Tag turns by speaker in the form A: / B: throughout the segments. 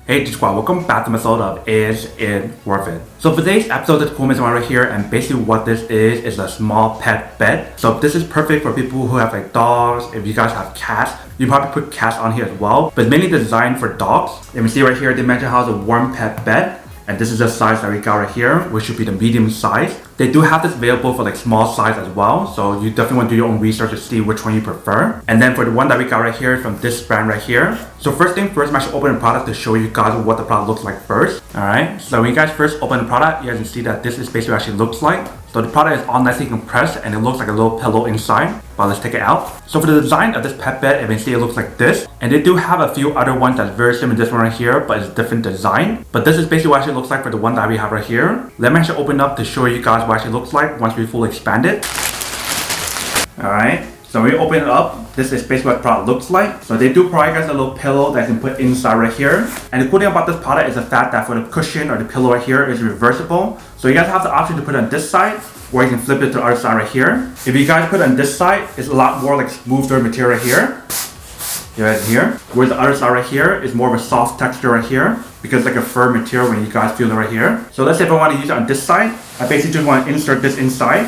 A: Hey Squad, welcome back to my episode of Is It Worth It? So for today's episode, this cool one right here, and basically what this is a small pet bed. So this is perfect for people who have like dogs. If you guys have cats, you probably put cats on here as well, but mainly designed for dogs. You can see right here, they mention how it's a warm pet bed. And this is the size that we got right here, which should be the medium size. They do have this available for like small size as well, so you definitely want to do your own research to see which one you prefer. And then for the one that we got right here from this brand right here. So first thing first, I'm actually open the product to show you guys what the product looks like first. Alright, so when you guys first open the product, you guys can see that this is basically what it actually looks like. So the product is all nicely compressed and it looks like a little pillow inside. But let's take it out. So for the design of this pet bed, you can see it looks like this. And they do have a few other ones that's very similar to this one right here, but it's a different design. But this is basically what it actually looks like for the one that we have right here. Let me actually open up to show you guys what it actually looks like once we fully expand it. Alright, so when we open it up, this is basically what the product looks like. So they do provide you guys a little pillow that you can put inside right here. And the cool thing about this product is the fact that for the cushion or the pillow right here is reversible. So you guys have the option to put it on this side, or you can flip it to the other side right here. If you guys put it on this side, it's a lot more like smoother material right here. Right here. Whereas the other side right here is more of a soft texture right here, because it's like a fur material when you guys feel it right here. So let's say if I want to use it on this side, I basically just want to insert this inside.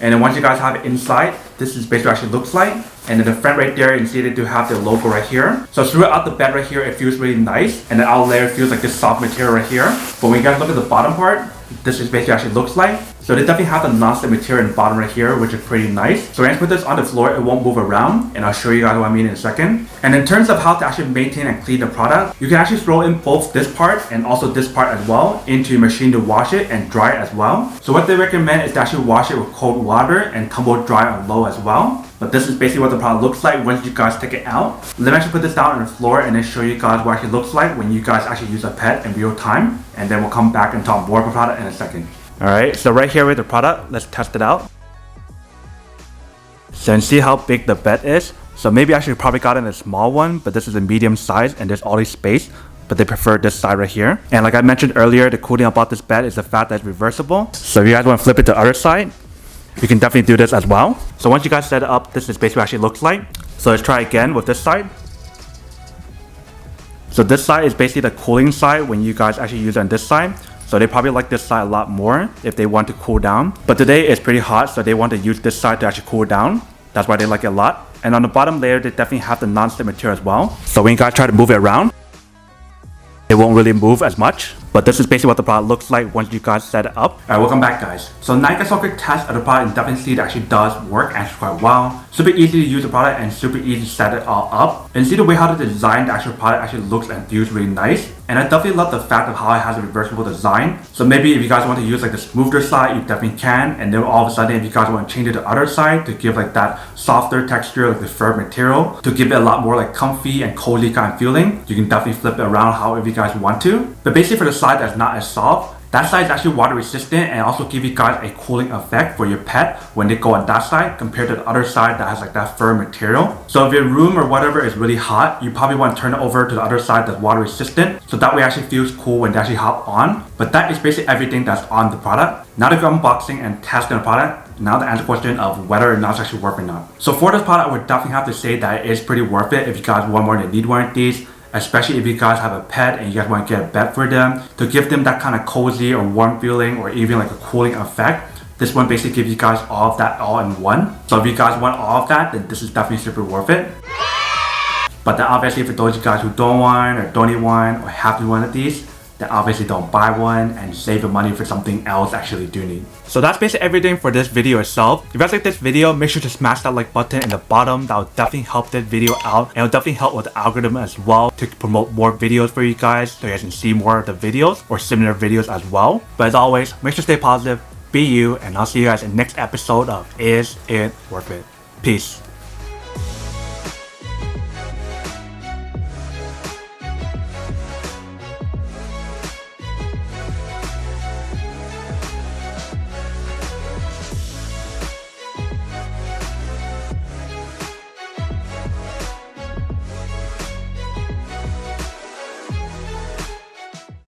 A: And then once you guys have it inside, this is basically what it actually looks like. And then the front right there, you can see they do have their logo right here. So throughout the bed right here, it feels really nice. And the outer layer feels like this soft material right here. But when you guys look at the bottom part, this is basically what it actually looks like. So they definitely have the non-slip material in the bottom right here, which is pretty nice. So when I put this on the floor, it won't move around, and I'll show you guys what I mean in a second. And in terms of how to actually maintain and clean the product, you can actually throw in both this part and also this part as well into your machine to wash it and dry it as well. So what they recommend is to actually wash it with cold water and tumble dry on low as well. But this is basically what the product looks like once you guys take it out. Let me actually put this down on the floor and then show you guys what it actually looks like when you guys actually use a pet in real time. And then we'll come back and talk more about the product in a second. Alright, so right here with the product, let's test it out. So you can see how big the bed is. So maybe I should probably got in a small one, but this is a medium size and there's all this space. But they prefer this side right here. And like I mentioned earlier, the cool thing about this bed is the fact that it's reversible. So if you guys want to flip it to the other side, you can definitely do this as well. So once you guys set it up, this is basically what it actually looks like. So let's try again with this side. So this side is basically the cooling side when you guys actually use it on this side. So they probably like this side a lot more if they want to cool down. But today it's pretty hot, so they want to use this side to actually cool down. That's why they like it a lot. And on the bottom layer, they definitely have the non-slip material as well. So when you guys try to move it around, it won't really move as much. But this is basically what the product looks like once you guys set it up. Alright, welcome back guys. So now you guys saw a quick test of the product and definitely see it actually does work and it's quite well. Super easy to use the product and super easy to set it all up. And see the way how the design the actual product actually looks and feels really nice. And I definitely love the fact of how it has a reversible design. So maybe if you guys want to use like the smoother side, you definitely can. And then all of a sudden if you guys want to change it to the other side to give like that softer texture, like the fur material, to give it a lot more like comfy and cozy kind of feeling, you can definitely flip it around however you guys want to. But basically for the side that's not as soft, that side is actually water resistant and also give you guys a cooling effect for your pet when they go on that side compared to the other side that has like that fur material. So if your room or whatever is really hot, you probably want to turn it over to the other side that's water resistant. So that way it actually feels cool when they actually hop on. But that is basically everything that's on the product. Now that we're unboxing and testing the product, now to answer the question of whether or not it's actually worth it or not. So for this product, I would definitely have to say that it is pretty worth it if you guys want more than need one of these. Especially if you guys have a pet and you guys want to get a bed for them to give them that kind of cozy or warm feeling or even like a cooling effect. This one basically gives you guys all of that all in one. So if you guys want all of that, then this is definitely super worth it. But then obviously for those of you guys who don't want or don't need one or have one of these, then obviously don't buy one and save the money for something else actually do need. So that's basically everything for this video itself. If you guys like this video, make sure to smash that like button in the bottom. That will definitely help this video out and it will definitely help with the algorithm as well to promote more videos for you guys so you guys can see more of the videos or similar videos as well. But as always, make sure to stay positive, be you, and I'll see you guys in the next episode of Is It Worth It? Peace.